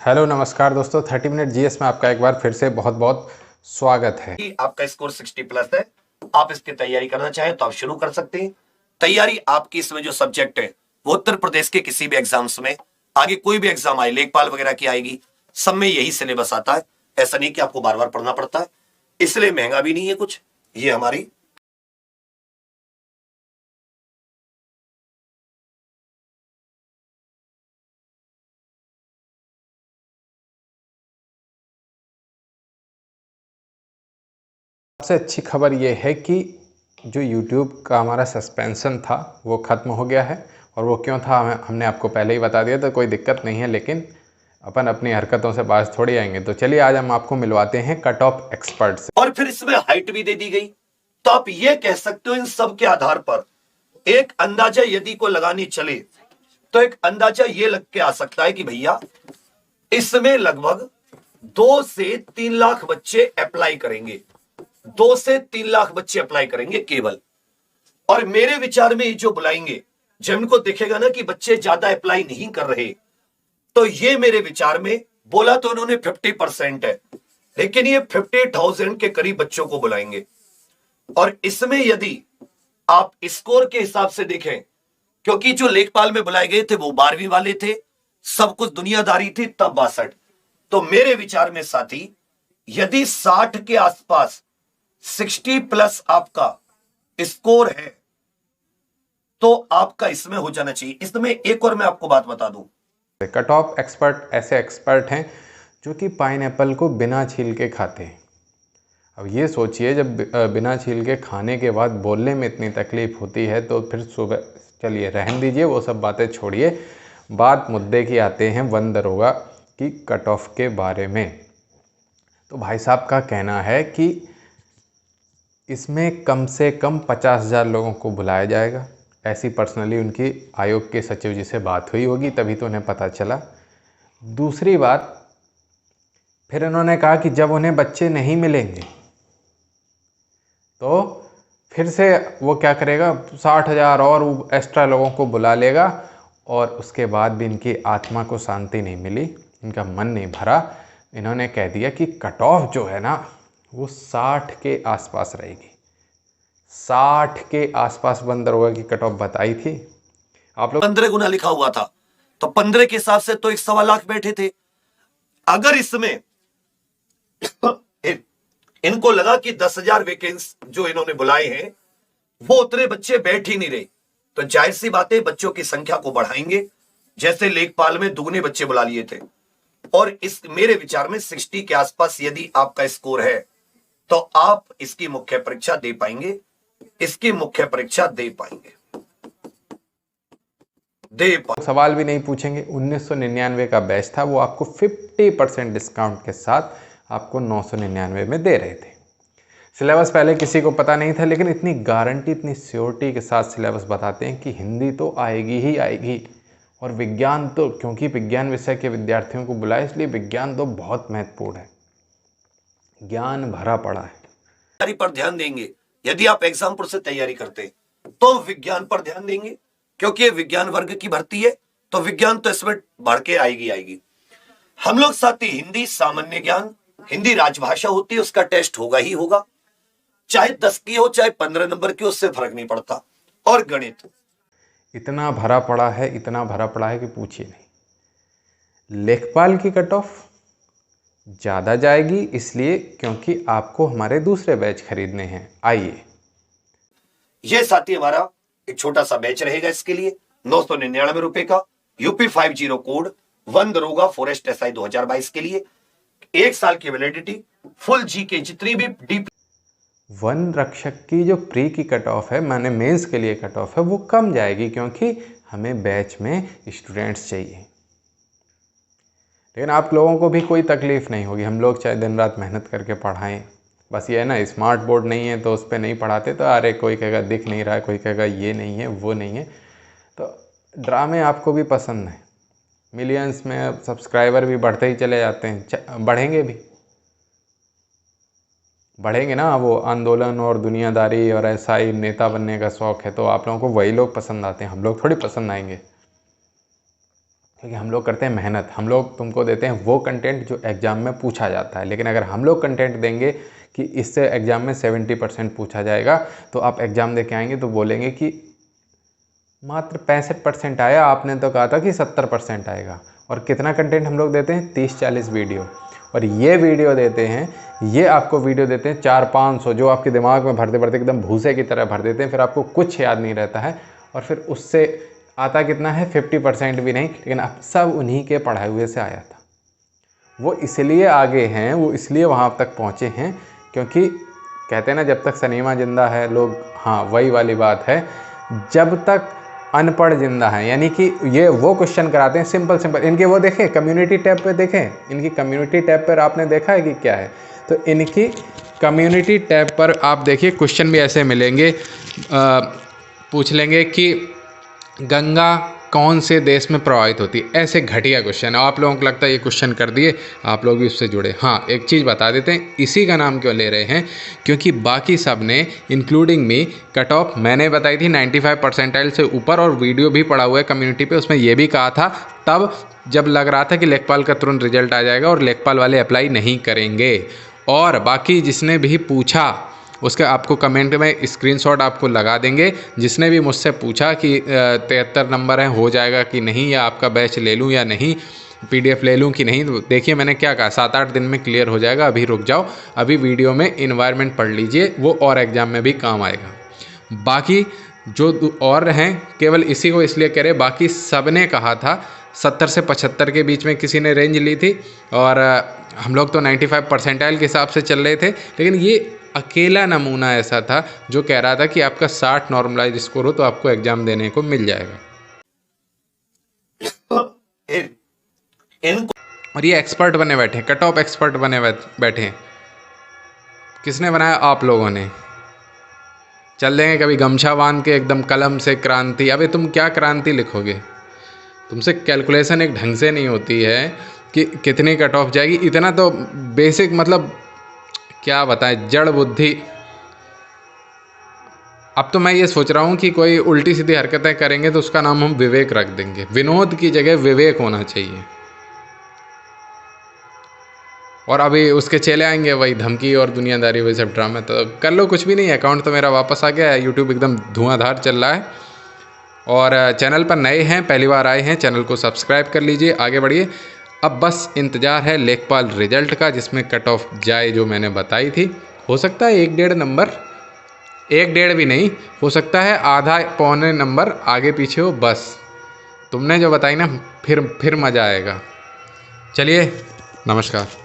Hello नमस्कार दोस्तों, 30 minute GS में आपका एक बार फिर से बहुत बहुत स्वागत है। आपका स्कोर 60+ है। आप इसकी तैयारी करना चाहें तो आप शुरू कर सकते हैं। तैयारी आपकी इसमें जो सब्जेक्ट है वो उत्तर प्रदेश के किसी भी एग्जाम्स में, आगे कोई भी एग्जाम आए, लेखपाल वगैरह की आएगी, सब में यही सिलेबस आता है। ऐसा नहीं कि आपको बार बार पढ़ना पड़ता है, इसलिए महंगा भी नहीं है कुछ। ये हमारी सबसे अच्छी खबर ये है कि जो YouTube का हमारा सस्पेंशन था वो ख़त्म हो गया है। और वो क्यों था हमने आपको पहले ही बता दिया, तो कोई दिक्कत नहीं है। लेकिन अपन अपनी हरकतों से बाज थोड़ी आएंगे। तो चलिए आज हम आपको मिलवाते हैं कट ऑफ एक्सपर्ट से। और फिर इसमें हाइट भी दे दी गई, तो आप ये कह सकते हो इन सब के आधार पर एक अंदाजा यदि को लगानी चले तो एक अंदाजा ये लग के आ सकता है कि भैया इसमें लगभग 2 से 3 लाख बच्चे अप्लाई करेंगे, 2 से 3 लाख बच्चे अप्लाई करेंगे केवल। और मेरे विचार में जो बुलाएंगे, जब इनको देखेगा ना कि बच्चे ज्यादा अप्लाई नहीं कर रहे, तो ये मेरे विचार में बोला तो उन्होंने 50% है, लेकिन ये 50,000 के करीब बच्चों को बुलाएंगे। और इसमें यदि आप स्कोर के हिसाब से देखें, क्योंकि जो लेखपाल में बुलाए गए थे वो 12वीं वाले थे, सब कुछ दुनियादारी थी तब 62, तो मेरे विचार में साथी यदि 60 के आसपास 60+ आपका स्कोर है तो आपका इसमें हो जाना चाहिए। इसमें एक और मैं आपको बात बता दूं, कट ऑफ एक्सपर्ट ऐसे एक्सपर्ट हैं जो कि पाइनएप्पल को बिना छील के खाते हैं। अब ये सोचिए, जब बिना छील के खाने के बाद बोलने में इतनी तकलीफ़ होती है तो फिर सुबह, चलिए रहने दीजिए वो सब बातें छोड़िए, बात मुद्दे की आते हैं वन दरोगा की कट ऑफ के बारे में। तो भाई साहब का कहना है कि इसमें कम से कम 50,000 लोगों को बुलाया जाएगा। ऐसी पर्सनली उनकी आयोग के सचिव जी से बात हुई होगी, तभी तो उन्हें पता चला। दूसरी बात, फिर उन्होंने कहा कि जब उन्हें बच्चे नहीं मिलेंगे तो फिर से वो क्या करेगा, 60,000 और एक्स्ट्रा लोगों को बुला लेगा। और उसके बाद भी इनकी आत्मा को शांति नहीं मिली, इनका मन नहीं भरा। इन्होंने कह दिया कि कट ऑफ जो है ना वो 60 के आसपास रहेगी। 60 के आसपास बंद दरोगा की कट ऑफ बताई थी आप लोग। 15 गुना लिखा हुआ था, तो 15 के हिसाब से तो 1.25 लाख बैठे थे। अगर इसमें इनको लगा कि 10,000 वैकेंसी जो इन्होंने बुलाए हैं वो उतने बच्चे बैठ ही नहीं रहे, तो जाहिर सी बात है बच्चों की संख्या को बढ़ाएंगे। जैसे लेखपाल में दुगने बच्चे बुला लिए थे। और इस मेरे विचार में 60 के आसपास यदि आपका स्कोर है तो आप इसकी मुख्य परीक्षा दे पाएंगे, इसकी मुख्य परीक्षा दे पाएंगे। सवाल भी नहीं पूछेंगे। 1999 का बैच था, वो आपको 50% डिस्काउंट के साथ आपको 999 में दे रहे थे। सिलेबस पहले किसी को पता नहीं था, लेकिन इतनी गारंटी, इतनी श्योरिटी के साथ सिलेबस बताते हैं कि हिंदी तो आएगी ही आएगी। और विज्ञान तो, क्योंकि विज्ञान विषय के विद्यार्थियों को बुलाए, इसलिए विज्ञान तो बहुत महत्वपूर्ण है, ज्ञान भरा पड़ा है। तैयारी पर ध्यान देंगे। यदि आप एग्जामपुर से तैयारी करते तो विज्ञान पर ध्यान देंगे, क्योंकि ये विज्ञान वर्ग की भर्ती है, तो विज्ञान तो इसमें बढ़ के आएगी आएगी। हम लोग साथ ही हिंदी सामान्य ज्ञान, हिंदी राजभाषा होती है, उसका टेस्ट होगा ही होगा, चाहे 10 की हो चाहे 15 नंबर की, उससे फर्क नहीं पड़ता। और गणित इतना भरा पड़ा है, इतना भरा पड़ा है कि पूछिए नहीं। लेखपाल की कट ऑफ ज़्यादा जाएगी, इसलिए क्योंकि आपको हमारे दूसरे बैच खरीदने हैं। आइए, यह साथी हमारा एक छोटा सा बैच रहेगा, इसके लिए 999 रुपए का यूपी 50 कोड, वन दरोगा फॉरेस्ट एसआई 2022 के लिए 1 साल की वैलिडिटी, फुल जीके जितनी भी डीप। वन रक्षक की जो प्री की कट ऑफ है, माने मेंस के लिए कट ऑफ है, वो कम जाएगी क्योंकि हमें बैच में स्टूडेंट्स चाहिए। लेकिन आप लोगों को भी कोई तकलीफ़ नहीं होगी। हम लोग चाहे दिन रात मेहनत करके पढ़ाएं, बस ये है ना, स्मार्ट बोर्ड नहीं है तो उस पर नहीं पढ़ाते, तो अरे कोई कहेगा दिख नहीं रहा है, कोई कहेगा ये नहीं है वो नहीं है। तो ड्रामे आपको भी पसंद है, मिलियंस में सब्सक्राइबर भी बढ़ते ही चले जाते हैं, बढ़ेंगे भी, बढ़ेंगे ना। वो आंदोलन और दुनियादारी और ऐसा ही नेता बनने का शौक़ है, तो आप लोगों को वही लोग पसंद आते हैं, हम लोग थोड़ी पसंद आएंगे। क्योंकि हम लोग करते हैं मेहनत, हम लोग तुमको देते हैं वो कंटेंट जो एग्ज़ाम में पूछा जाता है। लेकिन अगर हम लोग कंटेंट देंगे कि इससे एग्ज़ाम में 70% पूछा जाएगा, तो आप एग्ज़ाम दे के आएंगे तो बोलेंगे कि मात्र 65% आया, आपने तो कहा था कि 70% आएगा। और कितना कंटेंट हम लोग देते हैं? 30-40 वीडियो। और ये वीडियो देते हैं, ये आपको वीडियो देते हैं 400-500, जो आपके दिमाग में भरते भरते एकदम भूसे की तरह भर देते हैं, फिर आपको कुछ याद नहीं रहता है। और फिर उससे आता कितना है? 50% भी नहीं, लेकिन अब सब उन्हीं के पढ़ाए हुए से आया था। वो इसलिए आगे हैं, वो इसलिए वहाँ तक पहुँचे हैं, क्योंकि कहते हैं ना, जब तक सनीमा जिंदा है लोग, हाँ वही वाली बात है, जब तक अनपढ़ जिंदा है। यानी कि ये वो क्वेश्चन कराते हैं सिंपल। इनके वो देखें कम्युनिटी टैब पे, देखें इनकी कम्युनिटी टैब पर आपने देखा है कि क्या है? तो इनकी कम्युनिटी टैब पर आप देखिए क्वेश्चन भी ऐसे मिलेंगे, पूछ लेंगे कि गंगा कौन से देश में प्रवाहित होती है। ऐसे घटिया क्वेश्चन है, आप लोगों को लगता है ये क्वेश्चन कर दिए, आप लोग भी उससे जुड़े। हाँ, एक चीज़ बता देते हैं, इसी का नाम क्यों ले रहे हैं, क्योंकि बाकी सब ने इंक्लूडिंग मी कट ऑफ मैंने बताई थी 95 परसेंटाइल से ऊपर, और वीडियो भी पड़ा हुआ है कम्युनिटी पे, उसमें ये भी कहा था तब जब लग रहा था कि लेखपाल का तुरंत रिजल्ट आ जाएगा और लेखपाल वाले अप्लाई नहीं करेंगे। और बाकी जिसने भी पूछा उसके आपको कमेंट में स्क्रीनशॉट आपको लगा देंगे। जिसने भी मुझसे पूछा कि 73 नंबर है, हो जाएगा कि नहीं, या आपका बैच ले लूँ या नहीं, PDF ले लूँ कि नहीं, तो देखिए मैंने क्या कहा, 7-8 दिन में क्लियर हो जाएगा, अभी रुक जाओ, अभी वीडियो में इन्वायरमेंट पढ़ लीजिए, वो और एग्ज़ाम में भी काम आएगा। बाकी जो और हैं केवल इसी को इसलिए कह रहे, बाकी सब ने कहा था 70 से 75 के बीच में किसी ने रेंज ली थी, और हम लोग तो 95 परसेंटाइल के हिसाब से चल रहे थे। लेकिन ये अकेला नमूना ऐसा था जो कह रहा था कि आपका 60 नॉर्मलाइज स्कोर हो तो आपको एग्जाम देने को मिल जाएगा। और ये एक्सपर्ट बने बैठे, कट ऑफ एक्सपर्ट बने बैठे। किसने बनाया? आप लोगों ने। चल देंगे कभी गमछा बांध के एकदम कलम से क्रांति। अबे तुम क्या क्रांति लिखोगे? तुमसे कैलकुलेशन एक ढंग से नहीं होती है कि कितनी कट ऑफ जाएगी। इतना तो बेसिक, मतलब क्या बताएं, जड़ बुद्धि। अब तो मैं ये सोच रहा हूँ कि कोई उल्टी सीधी हरकतें करेंगे तो उसका नाम हम विवेक रख देंगे। विनोद की जगह विवेक होना चाहिए। और अभी उसके चले आएंगे वही धमकी और दुनियादारी, वही सब ड्रामे। तो कर लो, कुछ भी नहीं है, अकाउंट तो मेरा वापस आ गया है, यूट्यूब एकदम धुआंधार चल रहा है। और चैनल पर नए हैं, पहली बार आए हैं, चैनल को सब्सक्राइब कर लीजिए, आगे बढ़िए। अब बस इंतज़ार है लेखपाल रिजल्ट का, जिसमें कट ऑफ जाए जो मैंने बताई थी। हो सकता है 1-1.5 नंबर, 1-1.5 भी नहीं, हो सकता है आधा पौने नंबर आगे पीछे हो, बस। तुमने जो बताई ना, फिर मज़ा आएगा। चलिए, नमस्कार।